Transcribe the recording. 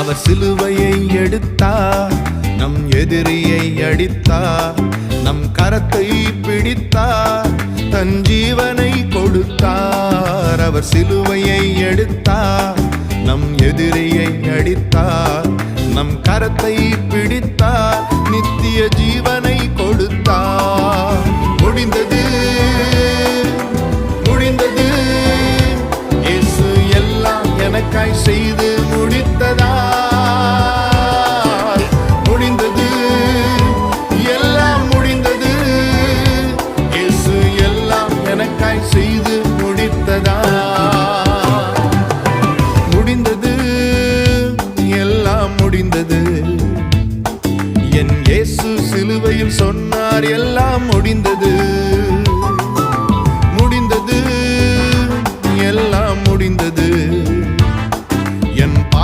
அவர் சிலுவையை எடுத்தார், நம் எதிரியை அடித்தார், நம் கரத்தை பிடித்தார், தன் ஜீவனை கொடுத்தார். அவர் சிலுவையை எடுத்தார், நம் எதிரியை அடித்தார், நம் கரத்தை பிடித்தார், நித்திய ஜீவனை கொடுத்தார். முடிந்தது முடிந்தது, இயேசு எல்லாம் எனக்காய் செய்து முடித்ததால். முடிந்தது, எல்லாம் முடிந்தது, இயேசு எல்லாம் எனக்காய் செய்து முடித்ததால். முடிந்தது, எல்லாம் முடிந்தது. என் இயேசு சிலுவையில் சொன்னார், எல்லாம் முடிந்தது.